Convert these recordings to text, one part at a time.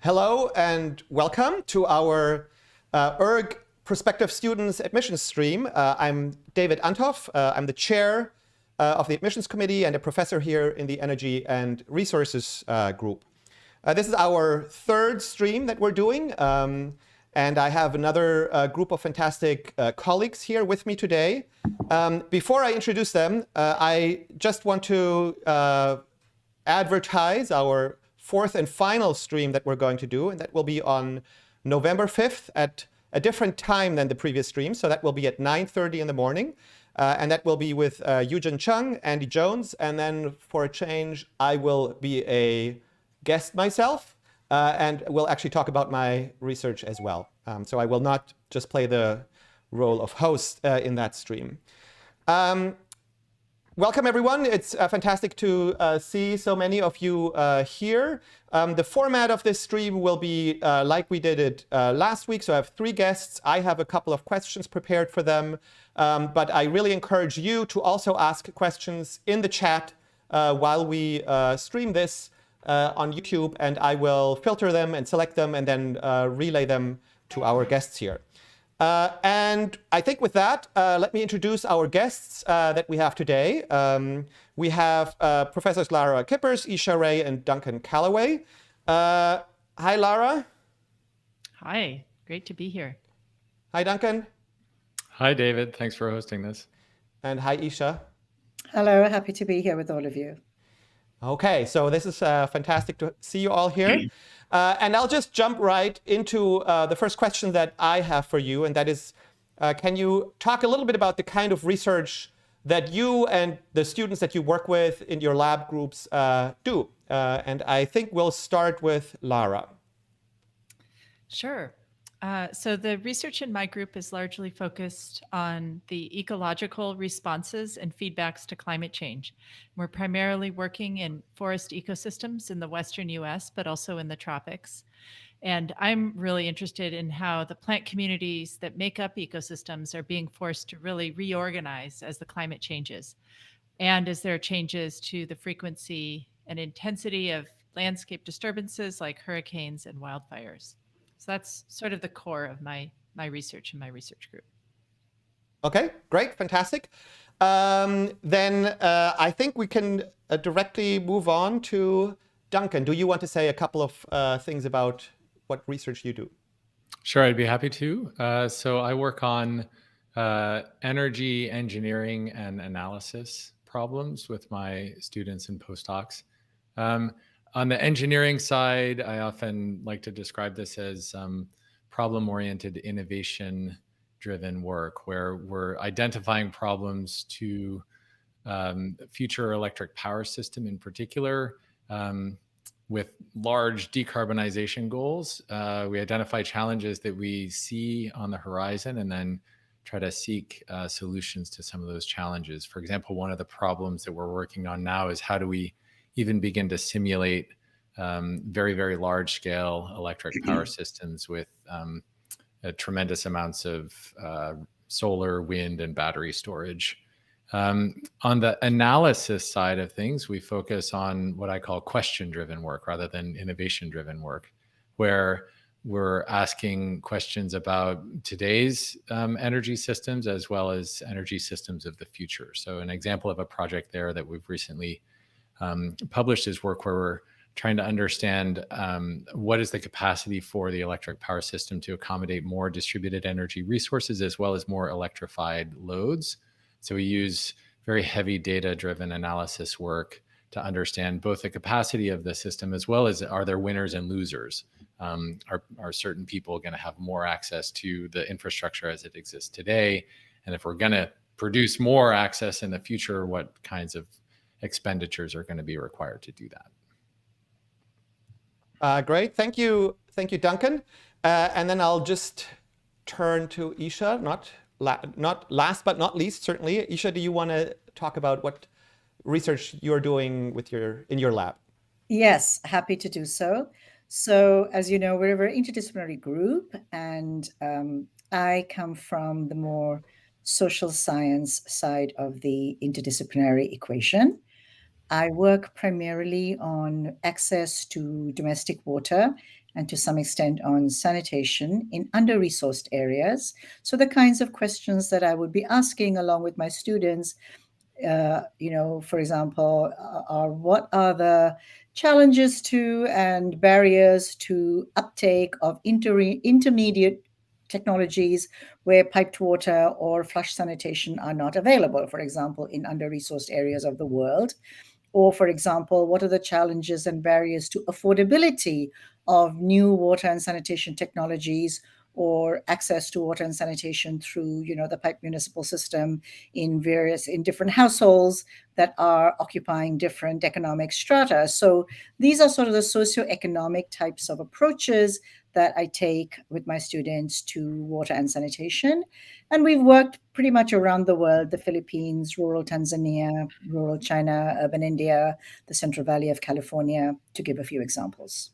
Hello and welcome to our ERG Prospective Students Admissions stream. I'm David Anthoff. I'm the chair of the Admissions Committee and a professor here in the Energy and Resources group. This is our third stream that we're doing, and I have another group of fantastic colleagues here with me today. Before I introduce them, I just want to advertise our fourth and final stream that we're going to do, and that will be on November 5th at a different time than the previous stream. So that will be at 9:30 in the morning, and that will be with Yujin Chung, Andy Jones, and then for a change, I will be a guest myself, and we'll actually talk about my research as well. So I will not just play the role of host in that stream. Welcome, everyone. It's fantastic to see so many of you here. The format of this stream will be like we did it last week. So I have three guests. I have a couple of questions prepared for them. But I really encourage you to also ask questions in the chat while we stream this on YouTube. And I will filter them and select them and then relay them to our guests here. And I think with that, let me introduce our guests that we have today. We have Professors Lara Kueppers, Isha Ray, and Duncan Callaway. Hi, Lara. Hi, great to be here. Hi, Duncan. Hi, David. Thanks for hosting this. And hi, Isha. Hello, happy to be here with all of you. Okay, so this is fantastic to see you all here. And I'll just jump right into the first question that I have for you, and that is, can you talk a little bit about the kind of research that you and the students that you work with in your lab groups do? And I think we'll start with Lara. Sure. So the research in my group is largely focused on the ecological responses and feedbacks to climate change. We're primarily working in forest ecosystems in the Western US, but also in the tropics. And I'm really interested in how the plant communities that make up ecosystems are being forced to really reorganize as the climate changes, and as there are changes to the frequency and intensity of landscape disturbances like hurricanes and wildfires. So that's sort of the core of my research and my research group. Okay, great, fantastic. Then I think we can directly move on to Duncan. Do you want to say a couple of things about what research you do? Sure, I'd be happy to. So I work on energy engineering and analysis problems with my students and postdocs. On the engineering side, I often like to describe this as problem-oriented, innovation-driven work, where we're identifying problems to future electric power system in particular, with large decarbonization goals. We identify challenges that we see on the horizon and then try to seek solutions to some of those challenges. For example, one of the problems that we're working on now is how do we even begin to simulate very, very large scale electric power systems with tremendous amounts of solar, wind, and battery storage. On the analysis side of things, we focus on what I call question-driven work rather than innovation-driven work, where we're asking questions about today's energy systems as well as energy systems of the future. So an example of a project there that we've recently published is work where we're trying to understand what is the capacity for the electric power system to accommodate more distributed energy resources as well as more electrified loads. So we use very heavy data-driven analysis work to understand both the capacity of the system as well as are there winners and losers. Are certain people going to have more access to the infrastructure as it exists today? And if we're going to produce more access in the future, what kinds of expenditures are going to be required to do that? Great, thank you, Duncan. And then I'll just turn to Isha, not last but not least, certainly. Isha, do you want to talk about what research you're doing with in your lab? Yes, happy to do so. So as you know, we're a very interdisciplinary group, and I come from the more social science side of the interdisciplinary equation. I work primarily on access to domestic water and to some extent on sanitation in under-resourced areas. So the kinds of questions that I would be asking along with my students, for example, are what are the challenges to and barriers to uptake of intermediate technologies where piped water or flush sanitation are not available, for example, in under-resourced areas of the world. Or, for example, what are the challenges and barriers to affordability of new water and sanitation technologies or access to water and sanitation through, the pipe municipal system in different households that are occupying different economic strata. So these are sort of the socioeconomic types of approaches that I take with my students to water and sanitation. And we've worked pretty much around the world, the Philippines, rural Tanzania, rural China, urban India, the Central Valley of California, to give a few examples.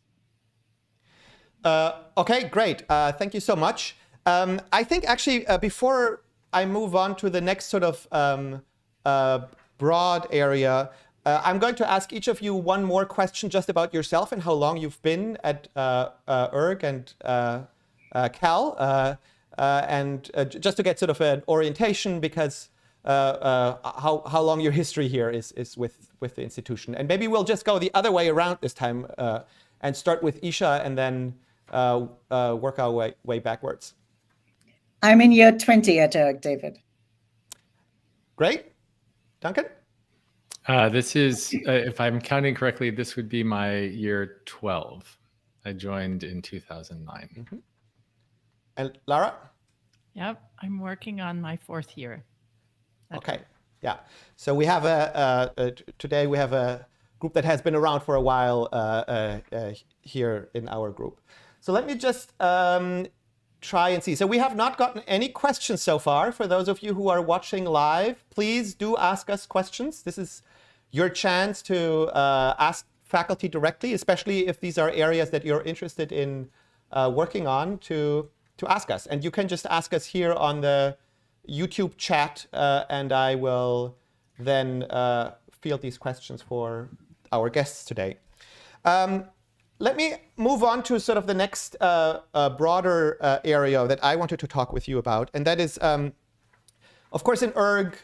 Okay, great. Thank you so much. I think actually before I move on to the next sort of broad area, I'm going to ask each of you one more question just about yourself and how long you've been at ERG and Cal, and just to get sort of an orientation, because how long your history here is with the institution. And maybe we'll just go the other way around this time and start with Isha and then work our way backwards. I'm in year 20 at ERG, David. Great. Duncan? This is, if I'm counting correctly, this would be my year 12. I joined in 2009. Mm-hmm. And Lara? Yep, I'm working on my 4th year. Okay, yeah. So we have today we have a group that has been around for a while here in our group. So let me just try and see. So we have not gotten any questions so far. For those of you who are watching live, please do ask us questions. This is your chance to ask faculty directly, especially if these are areas that you're interested in working on, to ask us. And you can just ask us here on the YouTube chat, and I will then field these questions for our guests today. Let me move on to sort of the next broader area that I wanted to talk with you about, and that is, of course, in ERG,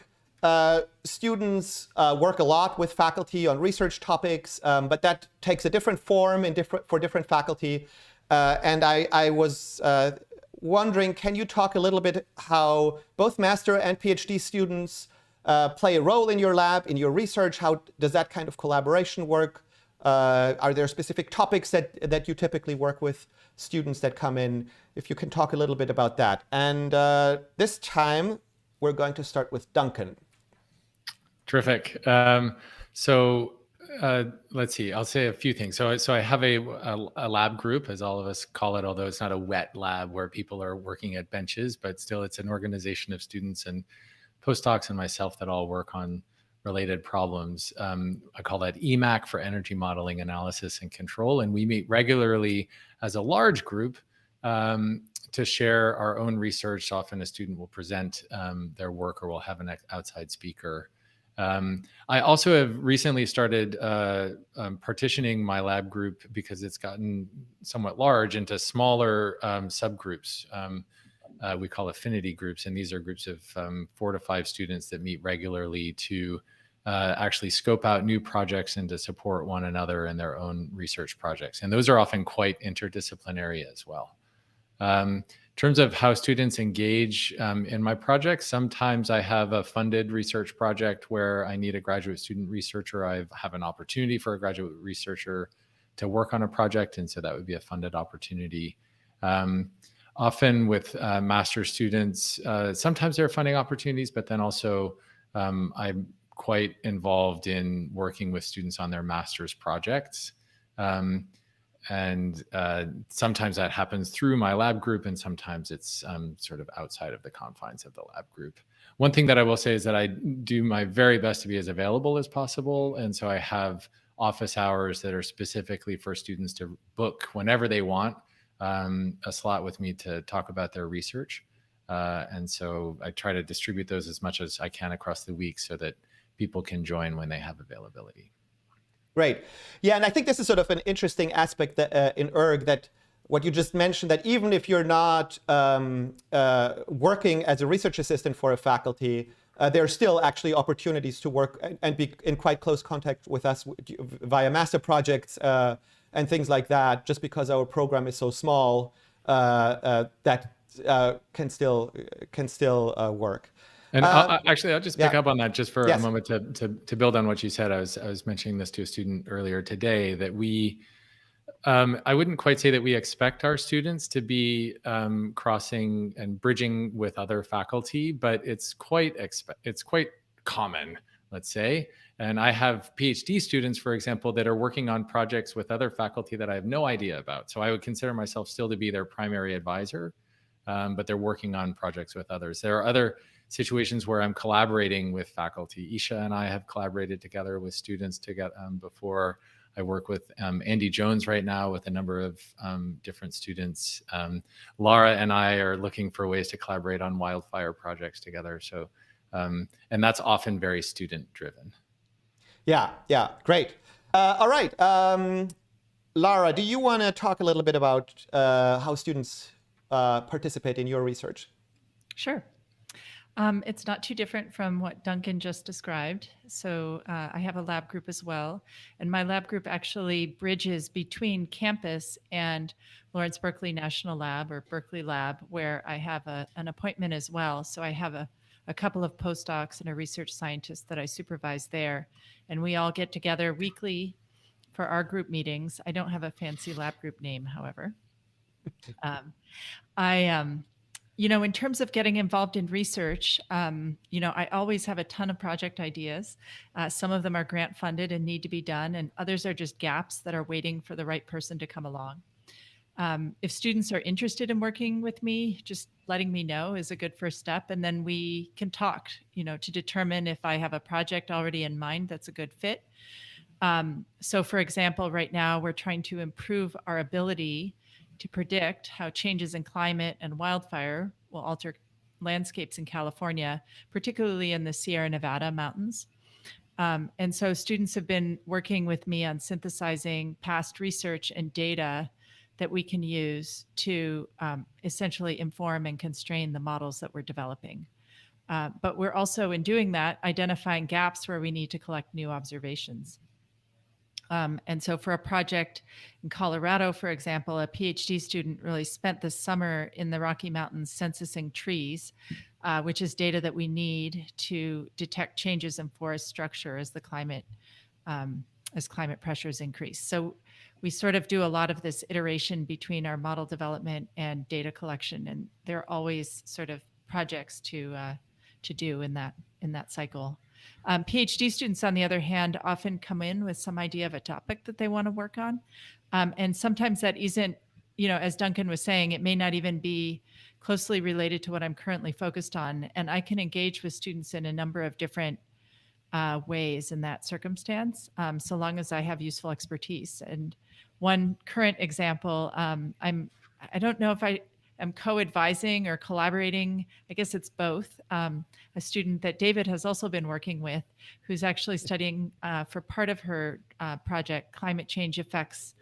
students work a lot with faculty on research topics, but that takes a different form for different faculty. And I was wondering, can you talk a little bit how both master and PhD students play a role in your lab, in your research? How does that kind of collaboration work? Are there specific topics that you typically work with students that come in? If you can talk a little bit about that. And this time, we're going to start with Duncan. Terrific. Let's see, I'll say a few things. So I have a lab group, as all of us call it, although it's not a wet lab where people are working at benches, but still it's an organization of students and postdocs and myself that all work on related problems. I call that EMAC, for Energy Modeling, Analysis, and Control. And we meet regularly as a large group to share our own research. Often a student will present their work, or we'll have an outside speaker. I also have recently started partitioning my lab group, because it's gotten somewhat large, into smaller subgroups. We call affinity groups, and these are groups of 4 to 5 students that meet regularly to actually scope out new projects and to support one another in their own research projects. And those are often quite interdisciplinary as well. In terms of how students engage in my projects, sometimes I have a funded research project where I need a graduate student researcher. I have an opportunity for a graduate researcher to work on a project, and so that would be a funded opportunity. Often with master students, sometimes there are funding opportunities, but then also I'm quite involved in working with students on their master's projects. And sometimes that happens through my lab group, and sometimes it's sort of outside of the confines of the lab group. One thing that I will say is that I do my very best to be as available as possible. And so I have office hours that are specifically for students to book whenever they want a slot with me to talk about their research. And so I try to distribute those as much as I can across the week so that people can join when they have availability. Great. Yeah, and I think this is sort of an interesting aspect that, in ERG, that what you just mentioned, that even if you're not working as a research assistant for a faculty, there are still actually opportunities to work and be in quite close contact with us via master projects and things like that, just because our program is so small, that can still work. And I'll just pick up on that just for a Yes. moment to build on what you said. I was mentioning this to a student earlier today, that I wouldn't quite say that we expect our students to be crossing and bridging with other faculty, but it's quite common, let's say. And I have PhD students, for example, that are working on projects with other faculty that I have no idea about. So I would consider myself still to be their primary advisor, but they're working on projects with others. There are other situations where I'm collaborating with faculty. Isha and I have collaborated together with students before. I work with Andy Jones right now with a number of different students. Lara and I are looking for ways to collaborate on wildfire projects together. So, and that's often very student driven. Yeah, great. All right. Lara, do you want to talk a little bit about how students participate in your research? Sure. It's not too different from what Duncan just described. So I have a lab group as well. And my lab group actually bridges between campus and Lawrence Berkeley National Lab, or Berkeley Lab, where I have an appointment as well. So I have a couple of postdocs and a research scientist that I supervise there. And we all get together weekly for our group meetings. I don't have a fancy lab group name, however. In terms of getting involved in research, I always have a ton of project ideas. Some of them are grant funded and need to be done, and others are just gaps that are waiting for the right person to come along. If students are interested in working with me, just letting me know is a good first step. And then we can talk, to determine if I have a project already in mind that's a good fit. So for example, right now we're trying to improve our ability to predict how changes in climate and wildfire will alter landscapes in California, particularly in the Sierra Nevada mountains. And so students have been working with me on synthesizing past research and data that we can use to essentially inform and constrain the models that we're developing. But we're also, in doing that, identifying gaps where we need to collect new observations. And so for a project in Colorado, for example, a PhD student really spent the summer in the Rocky Mountains censusing trees, which is data that we need to detect changes in forest structure as climate pressures increase. So we sort of do a lot of this iteration between our model development and data collection, and there are always sort of projects to do in that cycle. PhD students, on the other hand, often come in with some idea of a topic that they want to work on. And sometimes that isn't, as Duncan was saying, it may not even be closely related to what I'm currently focused on. And I can engage with students in a number of different ways in that circumstance, so long as I have useful expertise. And one current example, I don't know if I am co-advising or collaborating. I guess it's both. A student that David has also been working with, who's actually studying for part of her project, climate change effects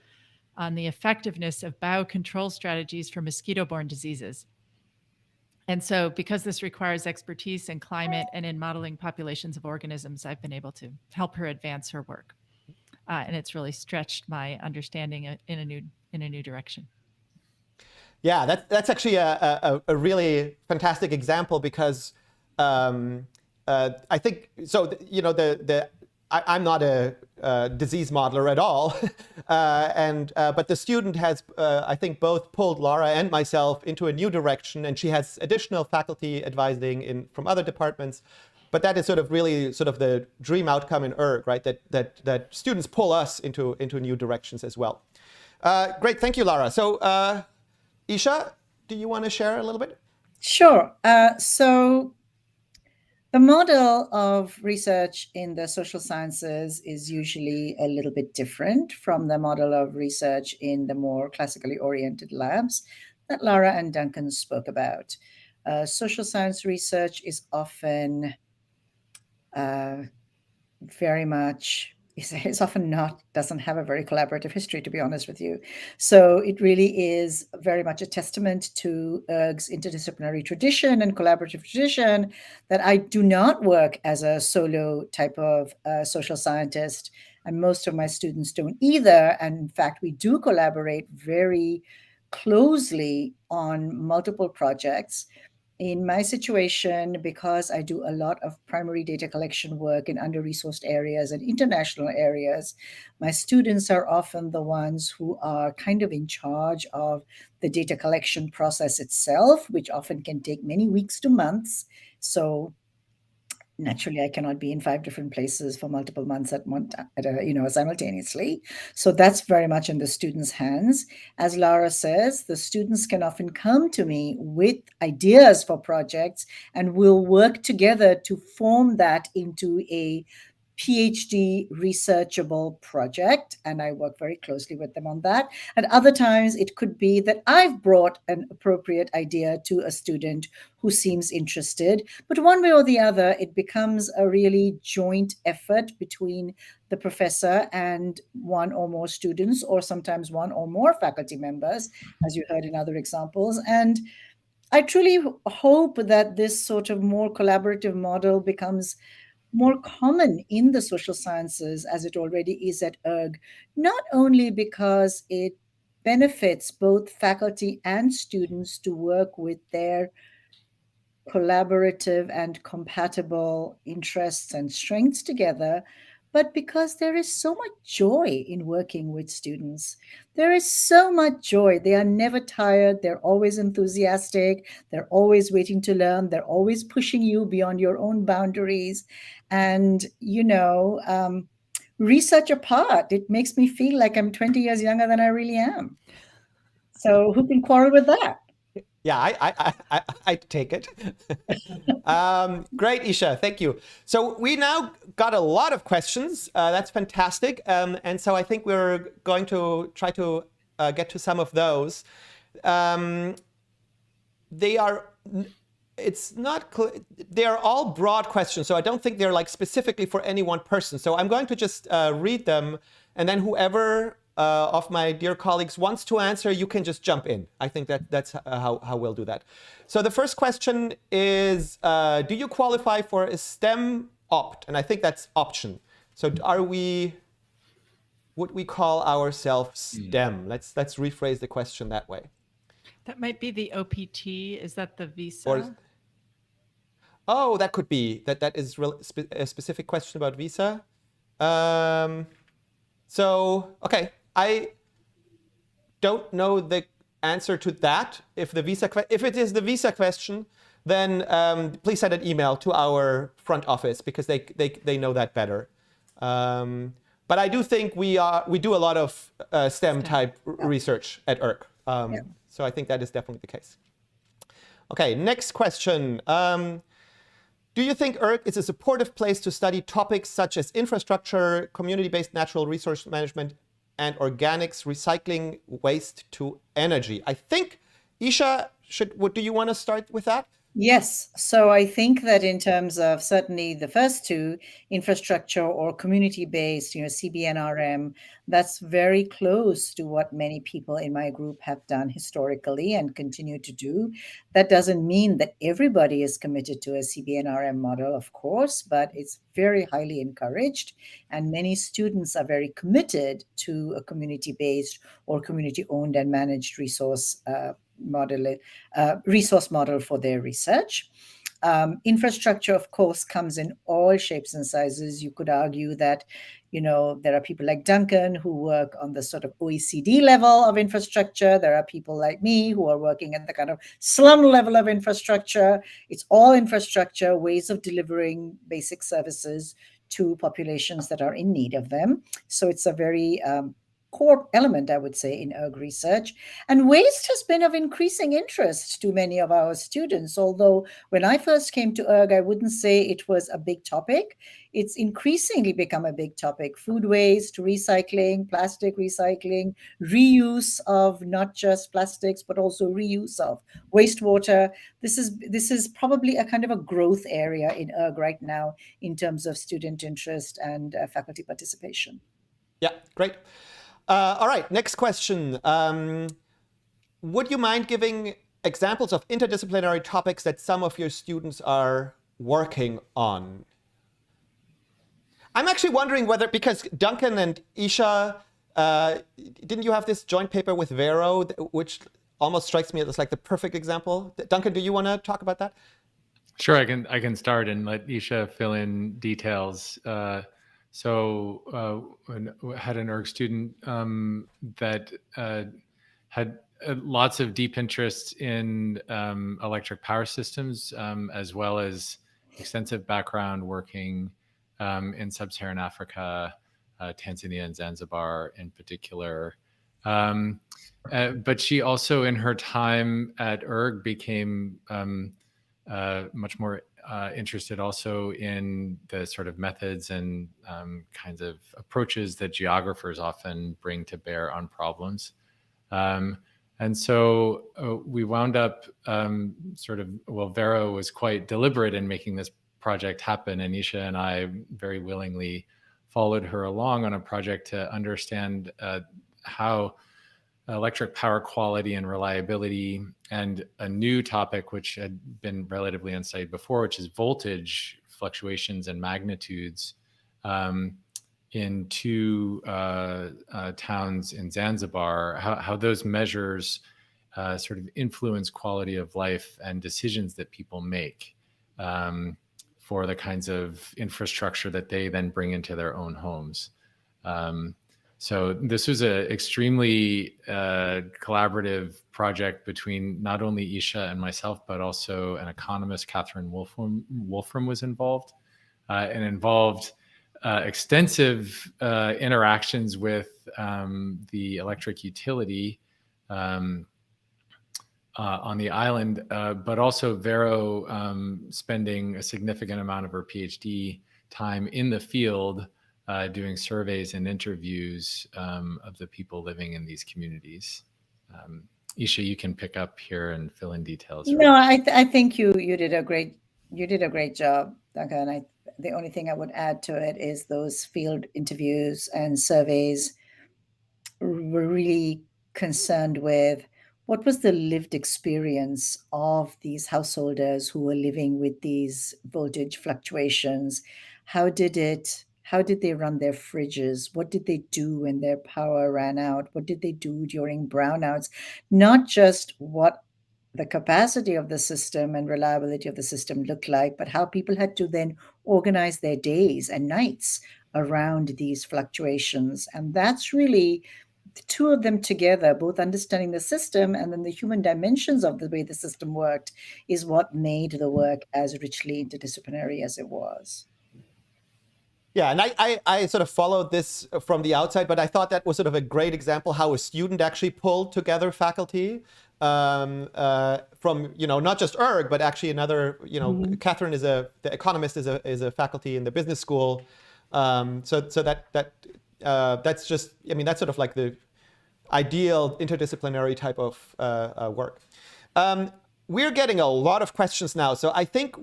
on the effectiveness of biocontrol strategies for mosquito-borne diseases. And so because this requires expertise in climate and in modeling populations of organisms, I've been able to help her advance her work. And it's really stretched my understanding in a new direction. Yeah, that's actually a really fantastic example, because I think so. I'm not a disease modeler at all, but the student has, I think, both pulled Lara and myself into a new direction, and she has additional faculty advising from other departments. But that is sort of really sort of the dream outcome in ERG, right? That students pull us into new directions as well. Great, thank you, Lara. So, Isha, do you want to share a little bit? Sure. So the model of research in the social sciences is usually a little bit different from the model of research in the more classically oriented labs that Lara and Duncan spoke about. Social science research is often very much it's often doesn't have a very collaborative history, to be honest with you. So it really is very much a testament to ERG's interdisciplinary tradition and collaborative tradition that I do not work as a solo type of social scientist, and most of my students don't either. And in fact, we do collaborate very closely on multiple projects. In my situation, because I do a lot of primary data collection work in under-resourced areas and international areas, my students are often the ones who are kind of in charge of the data collection process itself, which often can take many weeks to months. So naturally, I cannot be in 5 different places for multiple months simultaneously. So that's very much in the students' hands. As Lara says, the students can often come to me with ideas for projects, and we'll work together to form that into a PhD researchable project, and I work very closely with them on that. At other times, it could be that I've brought an appropriate idea to a student who seems interested, but one way or the other, it becomes a really joint effort between the professor and one or more students, or sometimes one or more faculty members, as you heard in other examples. And I truly hope that this sort of more collaborative model becomes more common in the social sciences as it already is at ERG, not only because it benefits both faculty and students to work with their collaborative and compatible interests and strengths together, but because there is so much joy in working with students. There is so much joy. They are never tired. They're always enthusiastic. They're always waiting to learn. They're always pushing you beyond your own boundaries. And, research apart, it makes me feel like I'm 20 years younger than I really am. So who can quarrel with that? Yeah, I take it. Great, Isha. Thank you. So we now got a lot of questions. That's fantastic. And so I think we're going to try to get to some of those. They are all broad questions, so I don't think they're like specifically for any one person. So I'm going to just read them, and then whoever of my dear colleagues wants to answer, you can just jump in. I think that's how we'll do that. So the first question is, do you qualify for a STEM opt? And I think that's option. So would we call ourselves STEM? Let's rephrase the question that way. That might be the OPT. Is that the visa? Oh, that could be. That is a specific question about visa. So, okay. I don't know the answer to that. If it is the visa question, then please send an email to our front office because they know that better. But I do think we do a lot of STEM type research at ERG. So I think that is definitely the case. Okay, next question. Do you think ERG is a supportive place to study topics such as infrastructure, community-based natural resource management, and organics, recycling waste to energy? I think, Isha, do you want to start with that? Yes. So I think that in terms of certainly the first two, infrastructure or community-based, CBNRM, that's very close to what many people in my group have done historically and continue to do. That doesn't mean that everybody is committed to a CBNRM model, of course, but it's very highly encouraged. And many students are very committed to a community-based or community-owned and managed resource model for their research. Infrastructure, of course, comes in all shapes and sizes. You could argue that, there are people like Duncan who work on the sort of OECD level of infrastructure. There are people like me who are working at the kind of slum level of infrastructure. It's all infrastructure, ways of delivering basic services to populations that are in need of them. So it's a very core element, I would say, in ERG research. And waste has been of increasing interest to many of our students, although when I first came to ERG, I wouldn't say it was a big topic. It's increasingly become a big topic. Food waste, recycling, plastic recycling, reuse of not just plastics, but also reuse of wastewater. This is probably a kind of a growth area in ERG right now in terms of student interest and faculty participation. Yeah, great. All right, next question. Would you mind giving examples of interdisciplinary topics that some of your students are working on? I'm actually wondering whether, because Duncan and Isha, didn't you have this joint paper with Vero, which almost strikes me as like the perfect example? Duncan, do you want to talk about that? Sure, I can start and let Isha fill in details. So had an ERG student that had lots of deep interests in electric power systems, as well as extensive background working in sub-Saharan Africa, Tanzania and Zanzibar in particular. But she also, in her time at ERG, became much more interested also in the sort of methods and kinds of approaches that geographers often bring to bear on problems. And so we wound up Vero was quite deliberate in making this project happen, and Isha and I very willingly followed her along on a project to understand how electric power quality and reliability, and a new topic which had been relatively unstudied before, which is voltage fluctuations and magnitudes in two towns in Zanzibar, how those measures sort of influence quality of life and decisions that people make for the kinds of infrastructure that they then bring into their own homes. So this was an extremely collaborative project between not only Isha and myself, but also an economist, Catherine Wolfram was involved, and involved extensive interactions with the electric utility on the island, but also Vero spending a significant amount of her PhD time in the field doing surveys and interviews of the people living in these communities. Isha, you can pick up here and fill in details. No, I think you did a great job, Duncan. The only thing I would add to it is those field interviews and surveys were really concerned with what was the lived experience of these householders who were living with these voltage fluctuations. How did they run their fridges? What did they do when their power ran out? What did they do during brownouts? Not just what the capacity of the system and reliability of the system looked like, but how people had to then organize their days and nights around these fluctuations. And that's really the two of them together, both understanding the system and then the human dimensions of the way the system worked, is what made the work as richly interdisciplinary as it was. Yeah, and I sort of followed this from the outside, but I thought that was sort of a great example how a student actually pulled together faculty from, not just ERG, but actually another, Catherine the economist is a faculty in the business school. So that's just, that's sort of like the ideal interdisciplinary type of work. We're getting a lot of questions now, so I think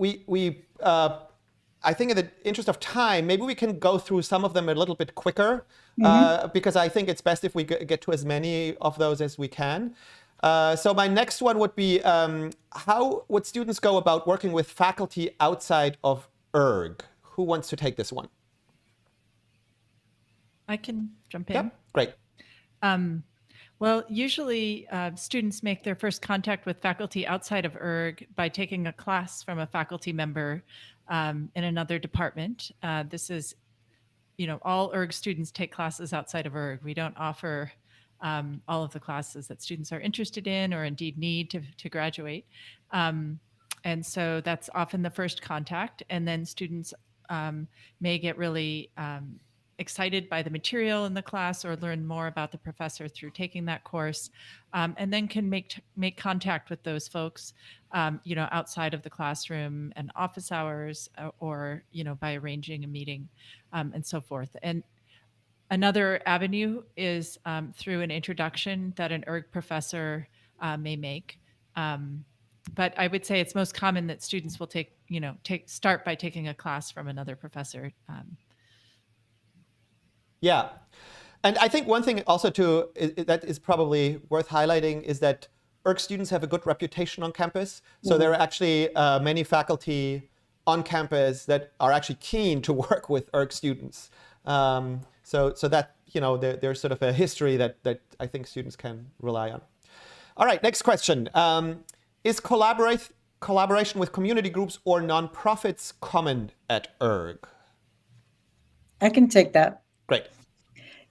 I think in the interest of time, maybe we can go through some of them a little bit quicker, because I think it's best if we get to as many of those as we can. So my next one would be, how would students go about working with faculty outside of ERG? Who wants to take this one? I can jump in. Yeah, great. Well, usually students make their first contact with faculty outside of ERG by taking a class from a faculty member in another department. This is, all ERG students take classes outside of ERG. We don't offer all of the classes that students are interested in or indeed need to graduate. And so that's often the first contact. And then students may get really excited by the material in the class or learn more about the professor through taking that course, and then can make contact with those folks, outside of the classroom and office hours, or by arranging a meeting, and so forth. And another avenue is through an introduction that an ERG professor may make. But I would say it's most common that students will start by taking a class from another professor. Yeah. And I think one thing also that is probably worth highlighting is that ERG students have a good reputation on campus. So there are actually many faculty on campus that are actually keen to work with ERG students. So that, there's sort of a history that I think students can rely on. All right, next question. Is collaboration with community groups or nonprofits common at ERG? I can take that. Great.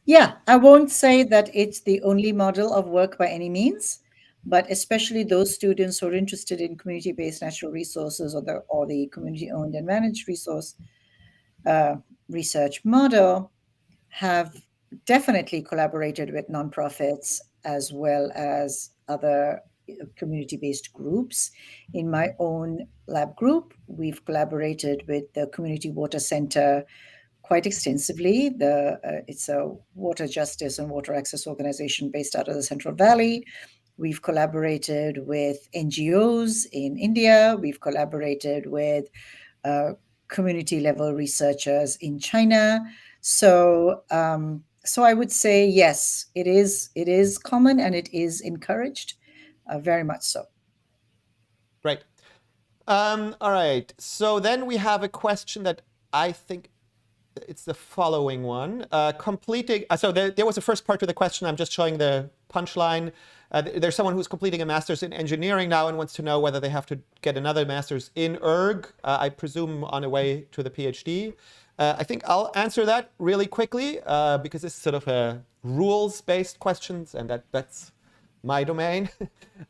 Yeah, I won't say that it's the only model of work by any means, but especially those students who are interested in community-based natural resources or the community-owned and managed resource research model have definitely collaborated with nonprofits as well as other community-based groups. In my own lab group, we've collaborated with the Community Water Center quite extensively. It's a water justice and water access organization based out of the Central Valley. We've collaborated with NGOs in India. We've collaborated with community level researchers in China. So I would say yes, it is common and it is encouraged, very much so. Great. All right. So then we have a question that I think it's the following one. So there was a first part to the question. I'm just showing the punchline. There's someone who's completing a master's in engineering now and wants to know whether they have to get another master's in ERG, I presume on the way to the PhD. I think I'll answer that really quickly because this is sort of a rules-based questions, and that's my domain.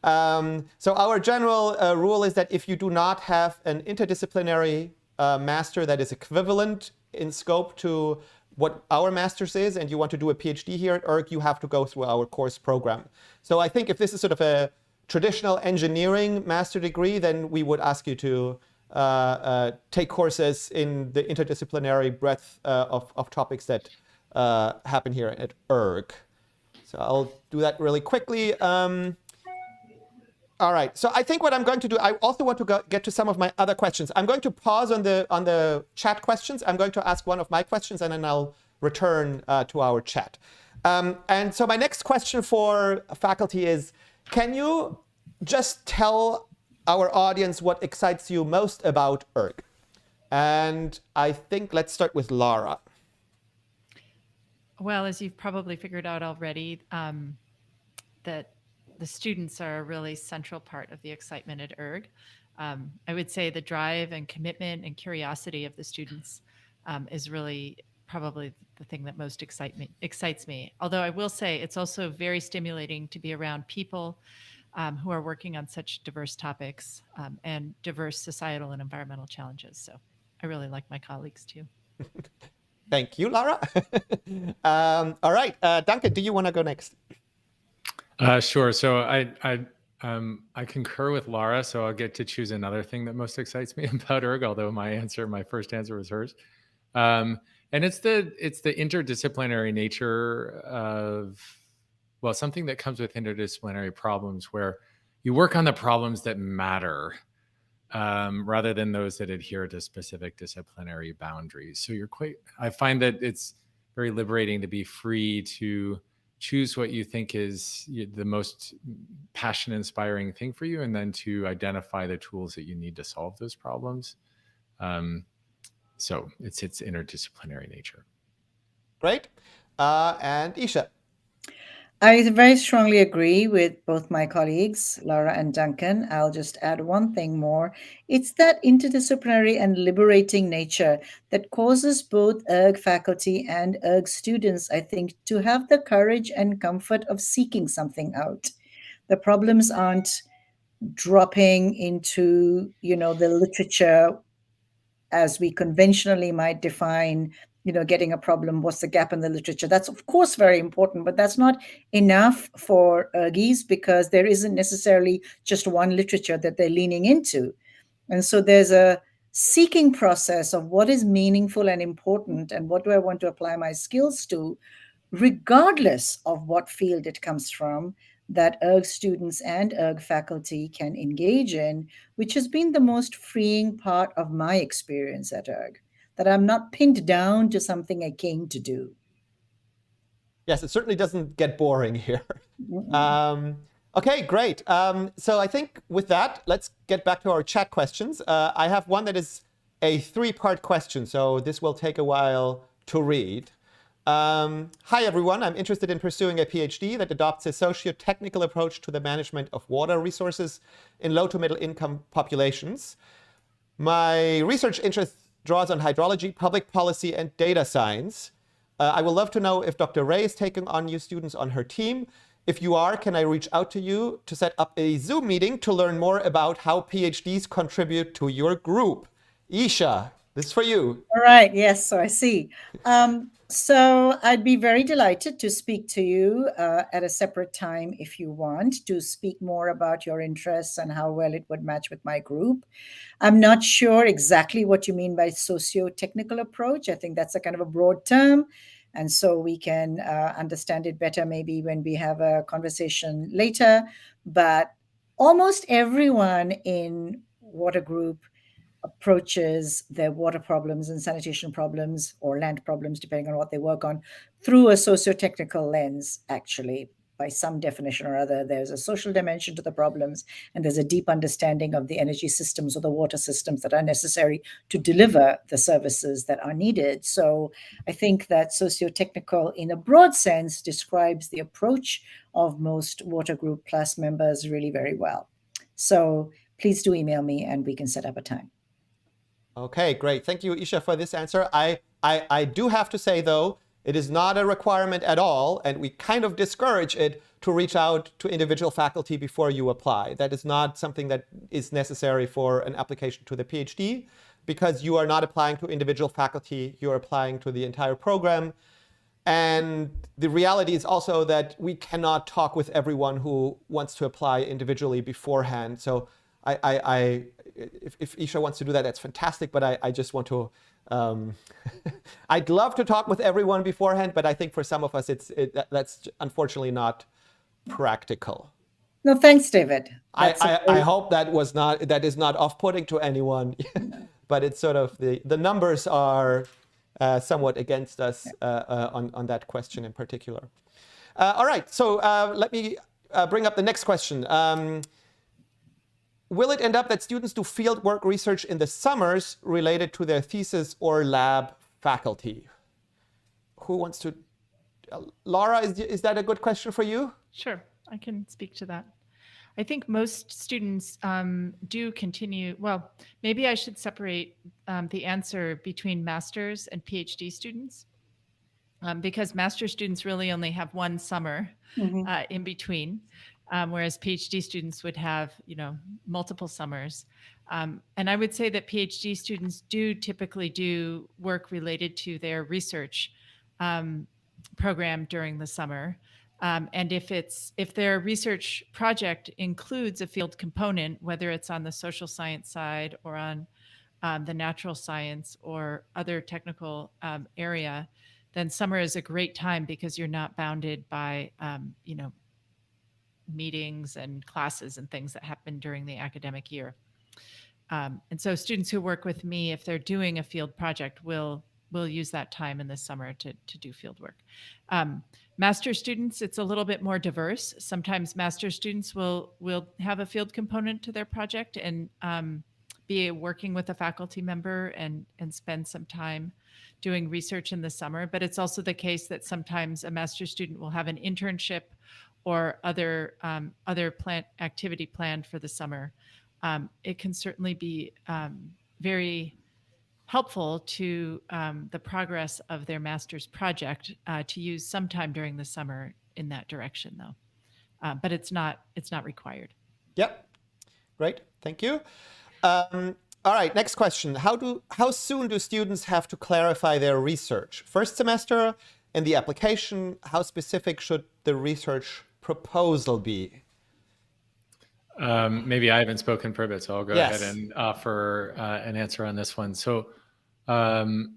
So our general rule is that if you do not have an interdisciplinary master that is equivalent in scope to what our master's is, and you want to do a PhD here at ERG, you have to go through our course program. So I think if this is sort of a traditional engineering master degree, then we would ask you to take courses in the interdisciplinary breadth of topics that happen here at ERG. So I'll do that really quickly. All right, so I think what I'm going to do, I also want to get to some of my other questions. I'm going to pause on the chat questions. I'm going to ask one of my questions, and then I'll return to our chat. And so my next question for faculty is, can you just tell our audience what excites you most about ERG? And I think let's start with Lara. Well, as you've probably figured out already, that the students are a really central part of the excitement at ERG. I would say the drive and commitment and curiosity of the students is really probably the thing that most excites me. Although I will say it's also very stimulating to be around people who are working on such diverse topics and diverse societal and environmental challenges. So I really like my colleagues too. Thank you, Lara. All right, Duncan, do you want to go next? Sure. So I concur with Lara, so I'll get to choose another thing that most excites me about ERG, although my first answer was hers. And it's the interdisciplinary nature of, well, something that comes with interdisciplinary problems where you work on the problems that matter rather than those that adhere to specific disciplinary boundaries. So I find that it's very liberating to be free to choose what you think is the most passion-inspiring thing for you, and then to identify the tools that you need to solve those problems. So it's interdisciplinary nature. Great. And Isha. I very strongly agree with both my colleagues, Lara and Duncan. I'll just add one thing more. It's that interdisciplinary and liberating nature that causes both ERG faculty and ERG students, I think, to have the courage and comfort of seeking something out. The problems aren't dropping into, the literature as we conventionally might define getting a problem, what's the gap in the literature. That's of course very important, but that's not enough for ERGs because there isn't necessarily just one literature that they're leaning into. And so there's a seeking process of what is meaningful and important and what do I want to apply my skills to, regardless of what field it comes from, that ERG students and ERG faculty can engage in, which has been the most freeing part of my experience at ERG, that I'm not pinned down to something I came to do. Yes, it certainly doesn't get boring here. Okay, great. So I think with that, let's get back to our chat questions. I have one that is a 3-part question, so this will take a while to read. Hi, everyone. I'm interested in pursuing a PhD that adopts a socio-technical approach to the management of water resources in low to middle income populations. My research interest draws on hydrology, public policy, and data science. I would love to know if Dr. Ray is taking on new students on her team. If you are, can I reach out to you to set up a Zoom meeting to learn more about how PhDs contribute to your group? Isha, this is for you. All right. Yes, so I see. So I'd be very delighted to speak to you at a separate time if you want to speak more about your interests and how well it would match with my group. I'm not sure exactly what you mean by socio-technical approach. I think that's a kind of a broad term. And so we can understand it better maybe when we have a conversation later. But almost everyone in Water Group approaches their water problems and sanitation problems or land problems, depending on what they work on, through a socio-technical lens, actually. By some definition or other, there's a social dimension to the problems, and there's a deep understanding of the energy systems or the water systems that are necessary to deliver the services that are needed. So I think that socio-technical, in a broad sense, describes the approach of most Water Group Plus members really very well. So please do email me and we can set up a time. Okay, great. Thank you, Isha, for this answer. I do have to say, though, it is not a requirement at all, and we kind of discourage it to reach out to individual faculty before you apply. That is not something that is necessary for an application to the PhD, because you are not applying to individual faculty, you're applying to the entire program. And the reality is also that we cannot talk with everyone who wants to apply individually beforehand. So if Isha wants to do that, that's fantastic. But I just want to, I'd love to talk with everyone beforehand, but I think for some of us, that's unfortunately not practical. No, thanks, David. I hope that is not off-putting to anyone, but it's sort of the numbers are somewhat against us on that question in particular. All right, so let me bring up the next question. Will it end up that students do fieldwork research in the summers related to their thesis or lab faculty? Who wants to? Lara, is that a good question for you? Sure, I can speak to that. I think most students do continue. Well, maybe I should separate the answer between master's and PhD students, because master's students really only have one summer in between. Whereas PhD students would have, multiple summers. And I would say that PhD students do typically do work related to their research program during the summer. And if their research project includes a field component, whether it's on the social science side or on the natural science or other technical area, then summer is a great time because you're not bounded by, meetings and classes and things that happen during the academic year. And so students who work with me, if they're doing a field project, will use that time in the summer to do field work. Master students, it's a little bit more diverse. Sometimes master students will have a field component to their project and be working with a faculty member and spend some time doing research in the summer. But it's also the case that sometimes a master student will have an internship or other activity planned for the summer. It can certainly be very helpful to the progress of their master's project to use some time during the summer in that direction, though. But it's not required. Yep, great, thank you. All right, next question. How soon do students have to clarify their research? First semester, in the application, how specific should the research proposal be? Maybe I haven't spoken for a bit, so I'll go ahead and offer an answer on this one. So, let's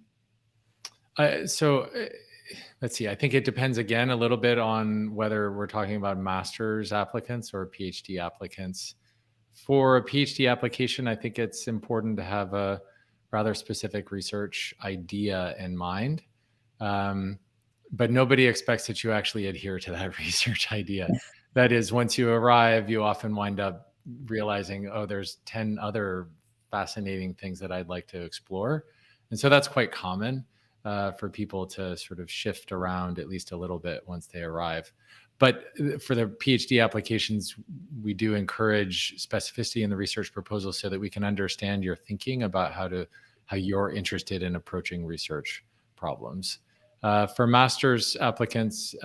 see. I think it depends again a little bit on whether we're talking about master's applicants or PhD applicants. For a PhD application, I think it's important to have a rather specific research idea in mind. But nobody expects that you actually adhere to that research idea. That is, once you arrive, you often wind up realizing, oh, there's 10 other fascinating things that I'd like to explore. And so that's quite common for people to sort of shift around at least a little bit once they arrive. But for the PhD applications, we do encourage specificity in the research proposal so that we can understand your thinking about how you're interested in approaching research problems. For master's applicants,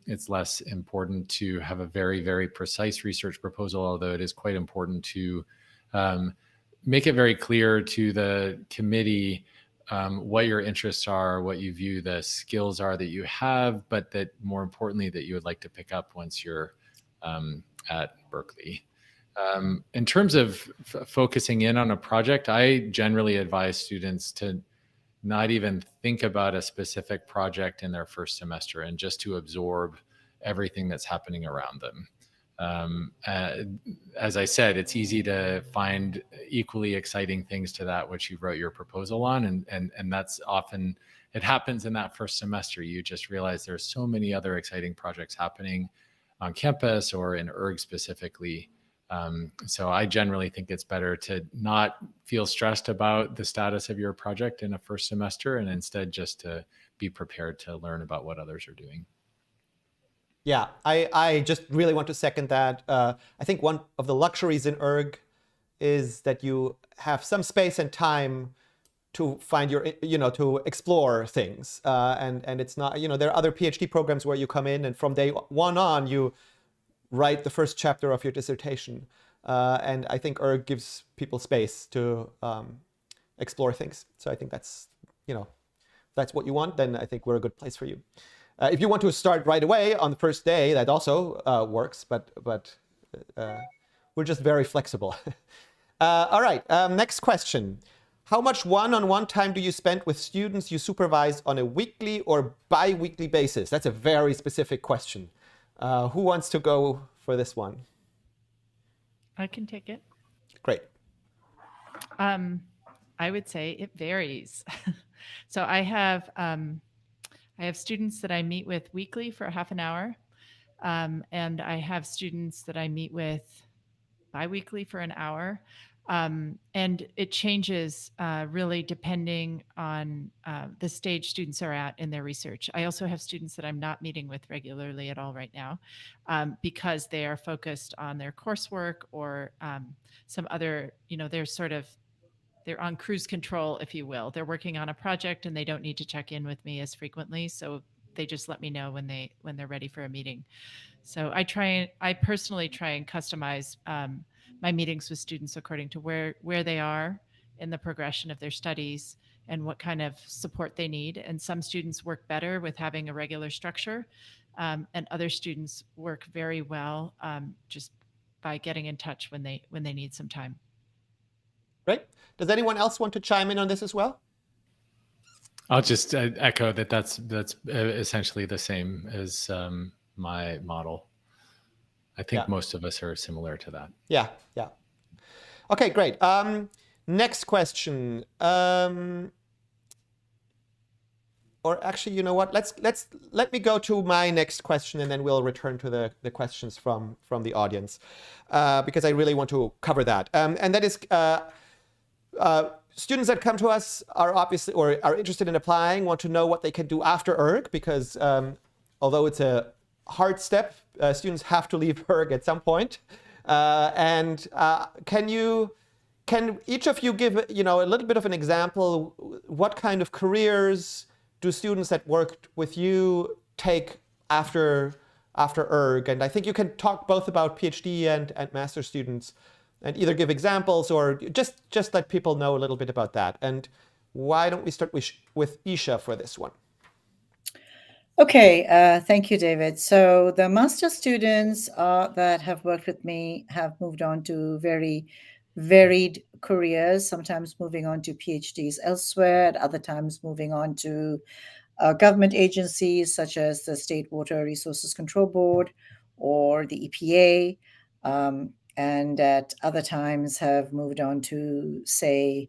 it's less important to have a very, very precise research proposal, although it is quite important to make it very clear to the committee what your interests are, what you view the skills are that you have, but that more importantly, that you would like to pick up once you're at Berkeley. In terms of focusing in on a project, I generally advise students to not even think about a specific project in their first semester and just to absorb everything that's happening around them. As I said, it's easy to find equally exciting things to that which you wrote your proposal on, and that's often, it happens in that first semester. You just realize there's so many other exciting projects happening on campus or in ERG specifically. So I generally think it's better to not feel stressed about the status of your project in a first semester, and instead just to be prepared to learn about what others are doing. Yeah, I just really want to second that. I think one of the luxuries in ERG is that you have some space and time to find your, to explore things. And it's not, there are other PhD programs where you come in and from day one on, you write the first chapter of your dissertation. And I think ERG gives people space to explore things. So I think that's, if that's what you want, then I think we're a good place for you. If you want to start right away on the first day, that also works, but we're just very flexible. All right, next question. How much one-on-one time do you spend with students you supervise on a weekly or bi-weekly basis? That's a very specific question. Who wants to go for this one? I can take it. Great. I would say it varies. So I have students that I meet with weekly for half an hour, and I have students that I meet with biweekly for an hour. And it changes really depending on the stage students are at in their research. I also have students that I'm not meeting with regularly at all right now because they are focused on their coursework or some other, they're on cruise control, if you will. They're working on a project and they don't need to check in with me as frequently. So they just let me know when they're ready for a meeting. So I personally try and customize my meetings with students according to where they are in the progression of their studies and what kind of support they need. And some students work better with having a regular structure, and other students work very well just by getting in touch when they need some time. Great. Does anyone else want to chime in on this as well? I'll just echo that's essentially the same as my model. I think most of us are similar to that. Yeah. Okay, great. Next question. Or actually, you know what? Let me go to my next question, and then we'll return to the questions from the audience, because I really want to cover that. And that is, students that come to us are obviously or are interested in applying, want to know what they can do after ERG, because although it's a hard step, students have to leave ERG at some point. Can each of you give a little bit of an example? What kind of careers do students that worked with you take after ERG? And I think you can talk both about PhD and master students. and either give examples or just let people know a little bit about that. And why don't we start with Isha for this one? Okay, thank you, David. So the master students that have worked with me have moved on to very varied careers, sometimes moving on to PhDs elsewhere, at other times moving on to government agencies such as the State Water Resources Control Board or the EPA, and at other times have moved on to, say,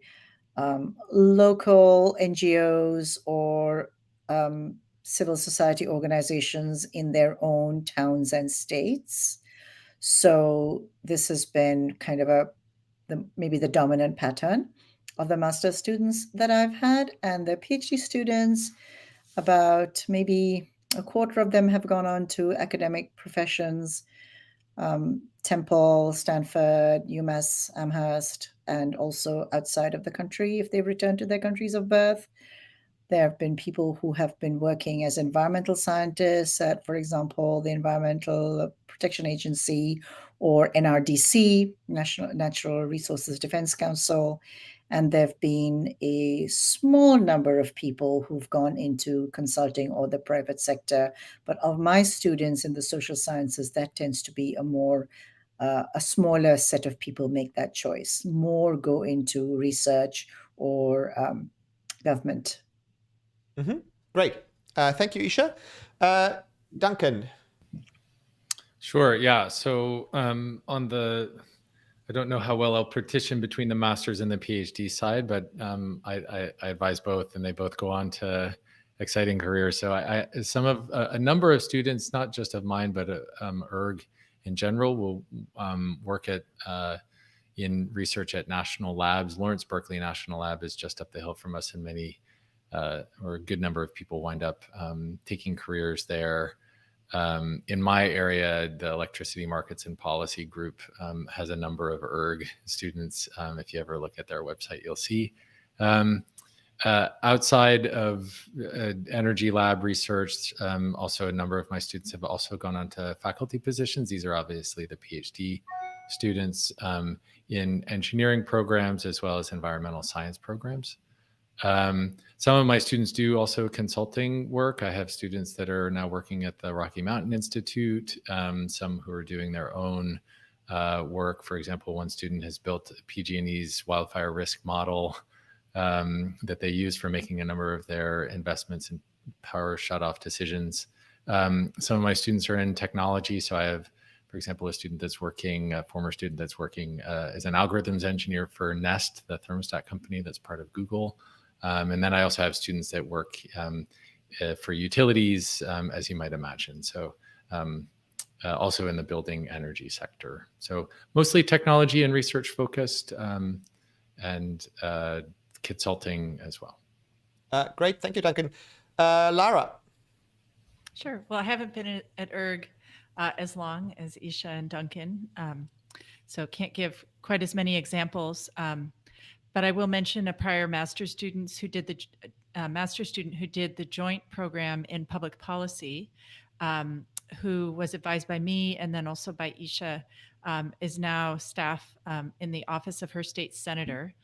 local NGOs or civil society organizations in their own towns and states. So this has been kind of maybe the dominant pattern of the master's students that I've had. And the PhD students, about maybe a quarter of them have gone on to academic professions, Temple, Stanford, UMass, Amherst, and also outside of the country if they've returned to their countries of birth. There have been people who have been working as environmental scientists at, for example, the Environmental Protection Agency or NRDC, National Natural Resources Defense Council. And there have been a small number of people who've gone into consulting or the private sector. But of my students in the social sciences, that tends to be a smaller set of people make that choice. More go into research or government. Mm-hmm. Great. Thank you, Isha. Duncan. Sure. Yeah. So I don't know how well I'll partition between the master's and the PhD side, but I advise both, and they both go on to exciting careers. So a number of students, not just of mine, but ERG in general, will work in research at national labs. Lawrence Berkeley National Lab is just up the hill from us, and or a good number of people wind up taking careers there. In my area, the Electricity Markets and Policy Group has a number of ERG students. If you ever look at their website, you'll see. Outside of energy lab research, also a number of my students have also gone on to faculty positions. These are obviously the PhD students in engineering programs as well as environmental science programs. Some of my students do also consulting work. I have students that are now working at the Rocky Mountain Institute, some who are doing their own work. For example, one student has built PG&E's wildfire risk model that they use for making a number of their investments in power shutoff decisions. Some of my students are in technology. So I have, for example, a former student that's working as an algorithms engineer for Nest, the thermostat company that's part of Google. And then I also have students that work for utilities, as you might imagine. So also in the building energy sector. So mostly technology and research focused, and consulting as well. Great. Thank you, Duncan. Lara. Sure. Well, I haven't been at ERG as long as Isha and Duncan, so can't give quite as many examples. But I will mention a prior master's student who did the joint program in public policy, who was advised by me and then also by Isha, is now staff in the office of her state senator.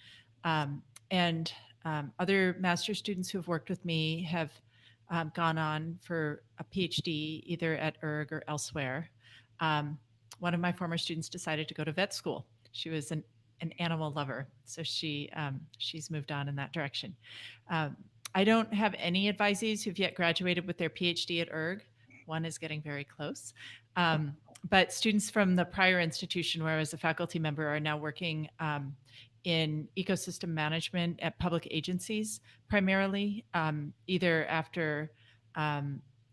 And other master's students who have worked with me have gone on for a PhD either at ERG or elsewhere. One of my former students decided to go to vet school. She was an animal lover, so she's moved on in that direction. I don't have any advisees who've yet graduated with their PhD at ERG. One is getting very close. But students from the prior institution where I was a faculty member are now working in ecosystem management at public agencies, primarily, either after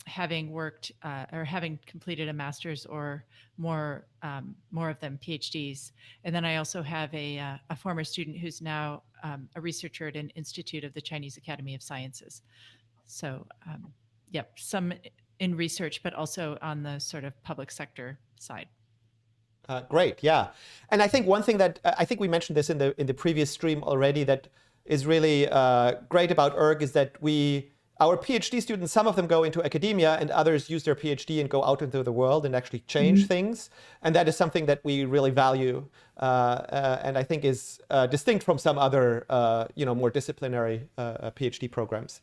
having worked or having completed a master's or more of them PhDs. And then I also have a former student who's now a researcher at an institute of the Chinese Academy of Sciences. So some in research, but also on the sort of public sector side. Great, yeah. And I think one thing that, I think we mentioned this in the previous stream already, that is really great about ERG is that we our PhD students, some of them go into academia and others use their PhD and go out into the world and actually change things. And that is something that we really value and I think is distinct from some other, more disciplinary PhD programs.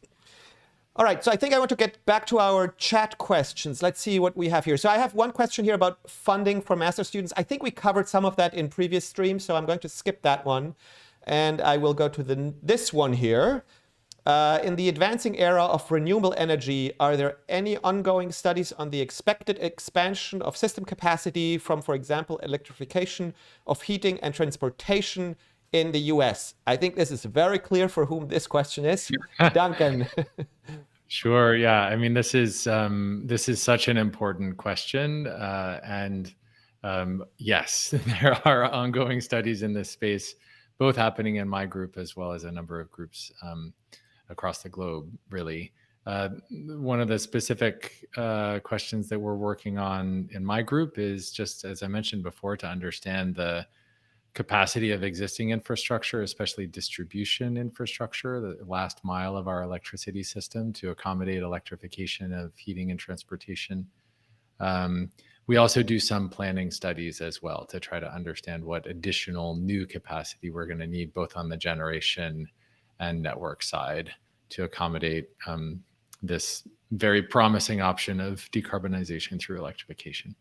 All right, so I think I want to get back to our chat questions. Let's see what we have here. So I have one question here about funding for master students. I think we covered some of that in previous streams, so I'm going to skip that one. And I will go to this one here. In the advancing era of renewable energy, are there any ongoing studies on the expected expansion of system capacity from, for example, electrification of heating and transportation in the US? I think this is very clear for whom this question is. Duncan. Sure. Yeah. I mean, this is such an important question. Yes, there are ongoing studies in this space, both happening in my group as well as a number of groups across the globe, really. One of the specific questions that we're working on in my group is just, as I mentioned before, to understand the capacity of existing infrastructure, especially distribution infrastructure, the last mile of our electricity system, to accommodate electrification of heating and transportation. We also do some planning studies as well to try to understand what additional new capacity we're going to need, both on the generation and network side, to accommodate this very promising option of decarbonization through electrification.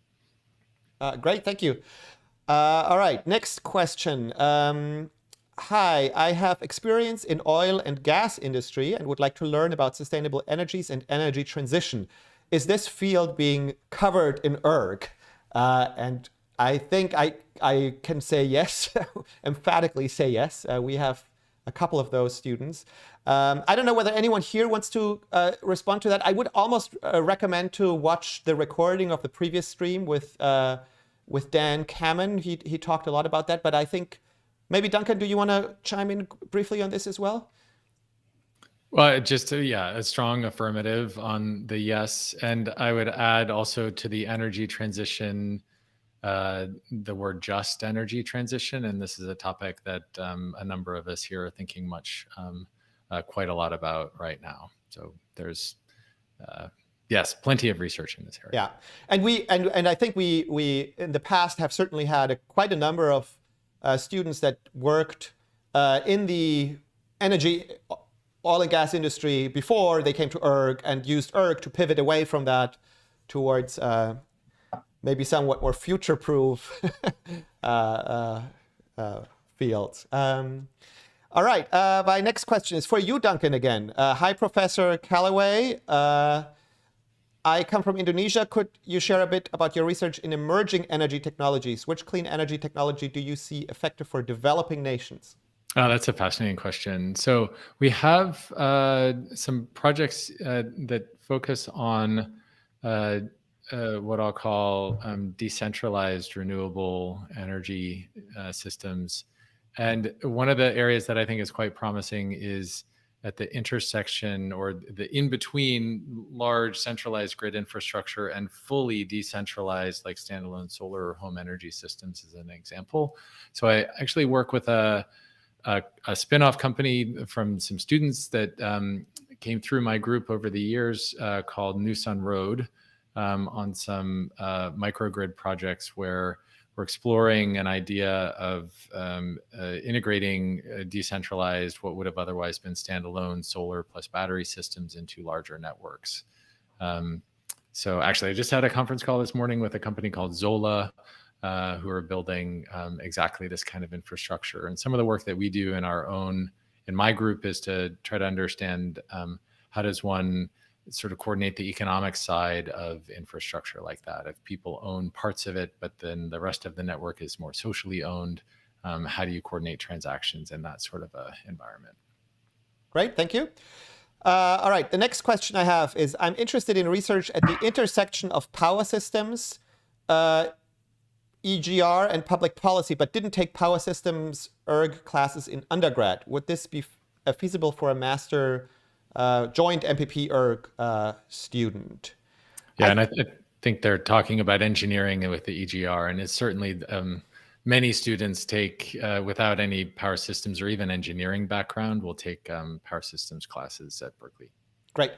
Great, thank you. All right, next question. Hi, I have experience in oil and gas industry and would like to learn about sustainable energies and energy transition. Is this field being covered in ERG? And I think I can say yes, emphatically say yes. We have a couple of those students. I don't know whether anyone here wants to respond to that. I would almost recommend to watch the recording of the previous stream with Dan Kamen. He talked a lot about that, but I think maybe Duncan, do you want to chime in briefly on this as well? Well, just a strong affirmative on the yes. And I would add also to the energy transition, the word just energy transition. And this is a topic that a number of us here are thinking quite a lot about right now. So there's, yes, plenty of research in this area. Yeah, and I think we in the past have certainly had quite a number of students that worked in the energy, oil and gas industry before they came to ERG and used ERG to pivot away from that towards maybe somewhat more future-proof fields. All right, my next question is for you, Duncan, again. Hi, Professor Callaway. I come from Indonesia. Could you share a bit about your research in emerging energy technologies? Which clean energy technology do you see effective for developing nations? Oh, that's a fascinating question. So we have some projects that focus on what I'll call decentralized renewable energy systems. And one of the areas that I think is quite promising is at the intersection or the in-between large centralized grid infrastructure and fully decentralized, like standalone solar or home energy systems as an example. So I actually work with a spin-off company from some students that came through my group over the years called New Sun Road on some microgrid projects where we're exploring an idea of integrating decentralized, what would have otherwise been standalone solar plus battery systems into larger networks. So actually, I just had a conference call this morning with a company called Zola, who are building exactly this kind of infrastructure. And some of the work that we do in my group is to try to understand how does one sort of coordinate the economic side of infrastructure like that. If people own parts of it, but then the rest of the network is more socially owned, how do you coordinate transactions in that sort of a environment? Great, thank you. All right, the next question I have is, I'm interested in research at the intersection of power systems, EGR and public policy, but didn't take power systems ERG classes in undergrad. Would this be feasible for a master joint MPP ERG student? Yeah, and I think they're talking about engineering with the EGR, and it's certainly many students take, without any power systems or even engineering background, will take power systems classes at Berkeley. Great.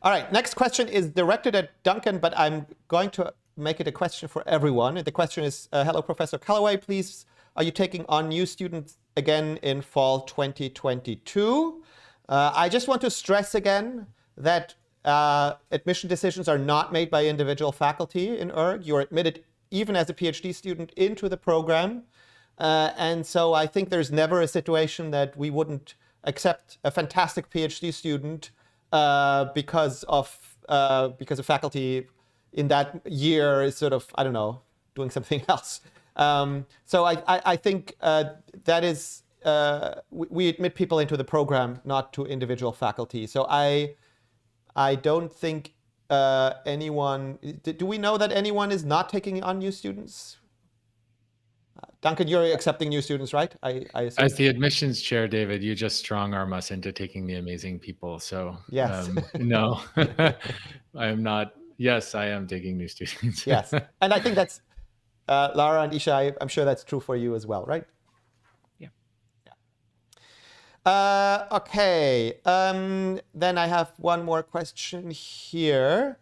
All right, next question is directed at Duncan, but I'm going to make it a question for everyone. And the question is, hello, Professor Callaway, please, are you taking on new students again in fall 2022? I just want to stress again that admission decisions are not made by individual faculty in ERG. You're admitted even as a PhD student into the program. And so I think there's never a situation that we wouldn't accept a fantastic PhD student because of faculty in that year is sort of, I don't know, doing something else. So I think that is, we admit people into the program, not to individual faculty. So I don't think anyone, do we know that anyone is not taking on new students? Duncan, you're accepting new students, right? I assume. As the admissions chair, David, you just strong-arm us into taking the amazing people. So yes. No, I am not. Yes, I am taking new students. Yes, and I think that's, Lara and Isha, I'm sure that's true for you as well, right? Yeah. Okay, then I have one more question here.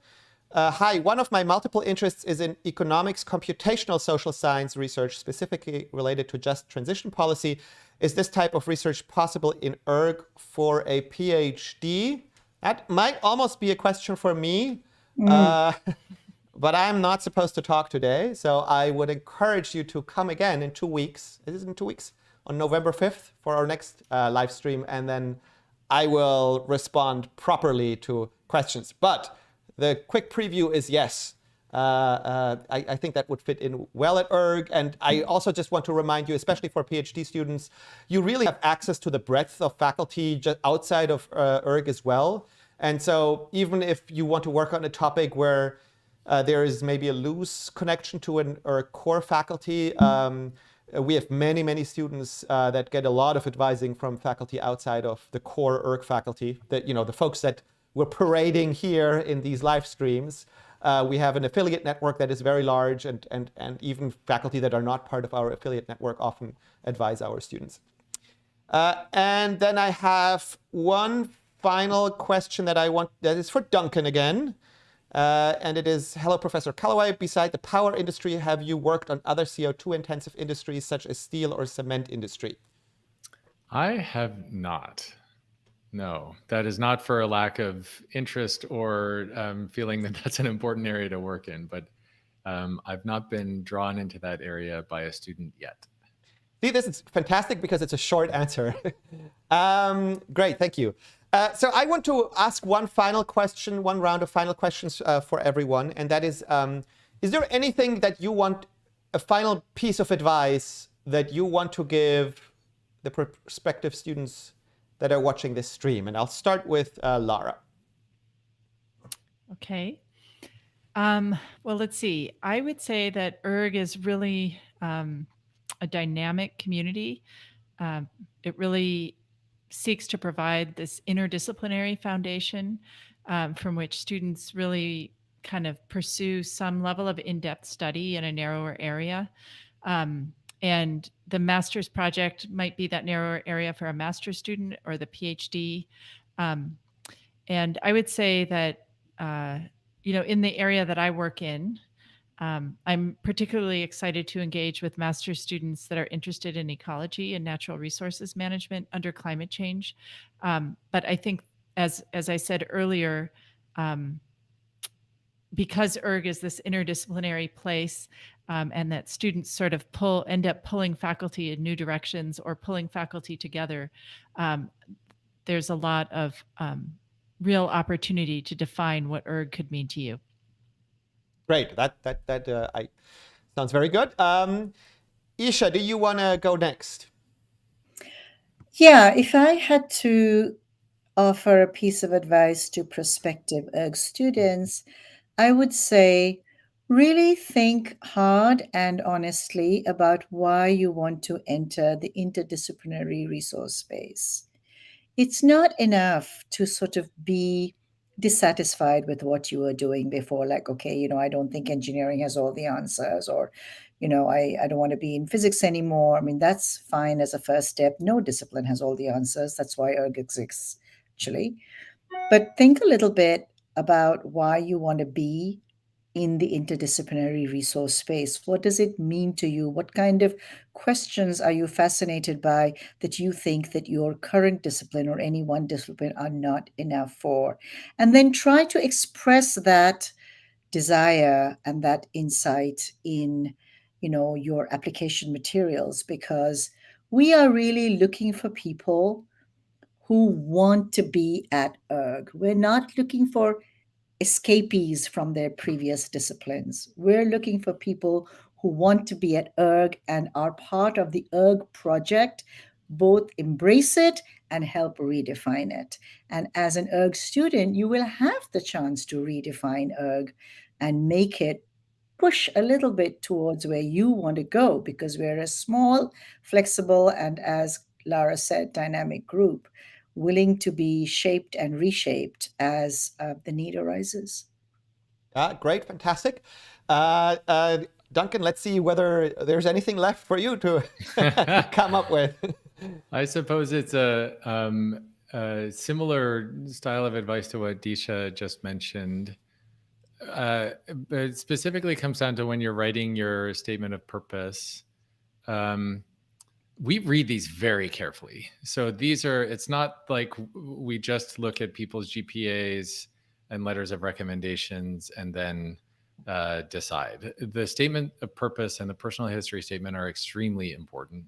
Hi, one of my multiple interests is in economics, computational social science research, specifically related to just transition policy. Is this type of research possible in ERG for a PhD? That might almost be a question for me, but I'm not supposed to talk today. So I would encourage you to come again in 2 weeks. Is it in 2 weeks? On November 5th for our next live stream. And then I will respond properly to questions. But the quick preview is yes. I think that would fit in well at ERG. And I also just want to remind you, especially for PhD students, you really have access to the breadth of faculty just outside of ERG as well. And so even if you want to work on a topic where there is maybe a loose connection to an ERG core faculty, we have many, many students that get a lot of advising from faculty outside of the core ERG faculty, that, you know, the folks that we're parading here in these live streams. We have an affiliate network that is very large, and even faculty that are not part of our affiliate network often advise our students. And then I have one final question that is for Duncan again. And it is, hello, Professor Callaway. Beside the power industry, have you worked on other CO2 intensive industries such as steel or cement industry? I have not. No, that is not for a lack of interest or feeling that that's an important area to work in, but I've not been drawn into that area by a student yet. See, this is fantastic because it's a short answer. Great, thank you. So I want to ask one final question, one round of final questions for everyone, and that is there anything that you want, a final piece of advice that you want to give the prospective students that are watching this stream? And I'll start with Lara. Okay. Well, let's see. I would say that ERG is really a dynamic community. It really seeks to provide this interdisciplinary foundation from which students really kind of pursue some level of in-depth study in a narrower area. And the master's project might be that narrower area for a master's student or the PhD. And I would say that, in the area that I work in, I'm particularly excited to engage with master's students that are interested in ecology and natural resources management under climate change. But I think, as I said earlier, because ERG is this interdisciplinary place, and that students sort of end up pulling faculty in new directions or pulling faculty together, there's a lot of real opportunity to define what ERG could mean to you. Great, that sounds very good. Isha, do you want to go next? Yeah, if I had to offer a piece of advice to prospective ERG students, I would say really think hard and honestly about why you want to enter the interdisciplinary resource space. It's not enough to sort of be dissatisfied with what you were doing before, like, okay, I don't think engineering has all the answers, or, I don't want to be in physics anymore. I mean, that's fine as a first step. No discipline has all the answers. That's why ERG exists, actually. But think a little bit about why you want to be in the interdisciplinary resource space. What does it mean to you? What kind of questions are you fascinated by that you think that your current discipline or any one discipline are not enough for? And then try to express that desire and that insight in, your application materials, because we are really looking for people who want to be at ERG. We're not looking for escapees from their previous disciplines. We're looking for people who want to be at ERG and are part of the ERG project, both embrace it and help redefine it. And as an ERG student, you will have the chance to redefine ERG and make it push a little bit towards where you want to go, because we're a small, flexible, and, as Lara said, dynamic group, willing to be shaped and reshaped as the need arises. Great, fantastic. Duncan, let's see whether there's anything left for you to come up with. I suppose it's a similar style of advice to what Disha just mentioned. But it specifically comes down to when you're writing your statement of purpose. We read these very carefully. So it's not like we just look at people's GPAs and letters of recommendations and then decide. The statement of purpose and the personal history statement are extremely important.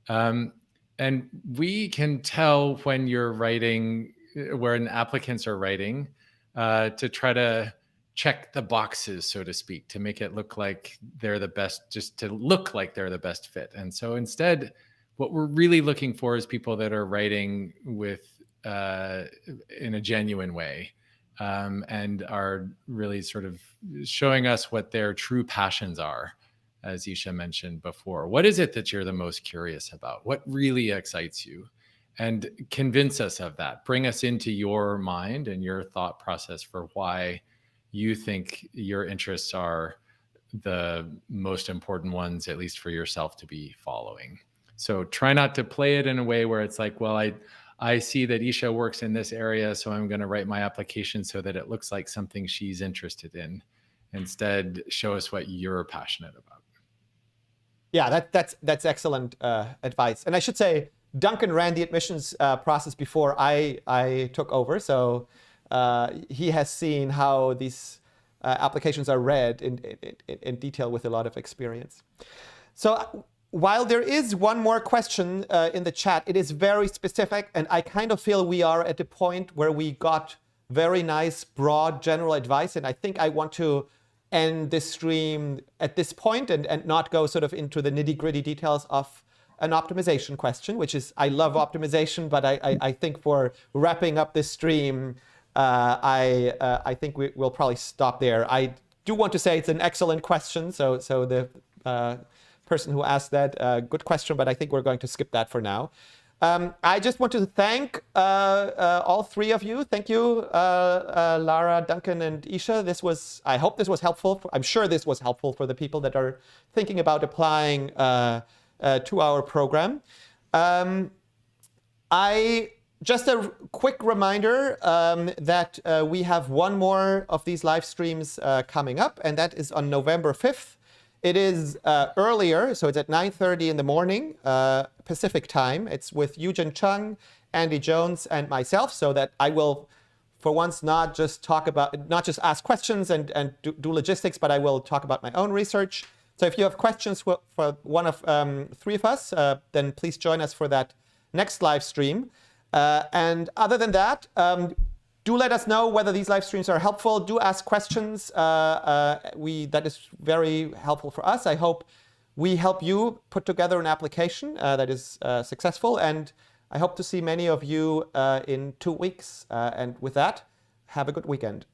And we can tell when you're writing, when applicants are writing, to try to check the boxes, so to speak, to make it look like they're the best, just to look like they're the best fit. And so instead, what we're really looking for is people that are writing with in a genuine way, and are really sort of showing us what their true passions are, as Isha mentioned before. What is it that you're the most curious about? What really excites you? And convince us of that. Bring us into your mind and your thought process for why you think your interests are the most important ones, at least for yourself to be following. So try not to play it in a way where it's like, well, I see that Isha works in this area, so I'm going to write my application so that it looks like something she's interested in. Instead, show us what you're passionate about. Yeah, that's excellent advice. And I should say, Duncan ran the admissions process before I took over, so he has seen how these applications are read in detail with a lot of experience. So while there is one more question in the chat, it is very specific, and I kind of feel we are at the point where we got very nice, broad, general advice, and I think I want to end this stream at this point and not go sort of into the nitty-gritty details of an optimization question, which is, I love optimization, but I think for wrapping up this stream, I think we'll probably stop there. I do want to say it's an excellent question, so the person who asked that, good question, but I think we're going to skip that for now. I just want to thank all three of you. Thank you, Lara, Duncan, and Isha. I hope this was helpful. I'm sure this was helpful for the people that are thinking about applying to our program. Just a quick reminder that we have one more of these live streams coming up, and that is on November 5th. It is earlier, so it's at 9:30 in the morning Pacific time. It's with Eugen Chung, Andy Jones, and myself, so that I will, for once, not just ask questions and do logistics, but I will talk about my own research. So if you have questions for one of three of us, then please join us for that next live stream. And other than that, do let us know whether these live streams are helpful. Do ask questions. That is very helpful for us. I hope we help you put together an application that is successful. And I hope to see many of you in 2 weeks. And with that, have a good weekend.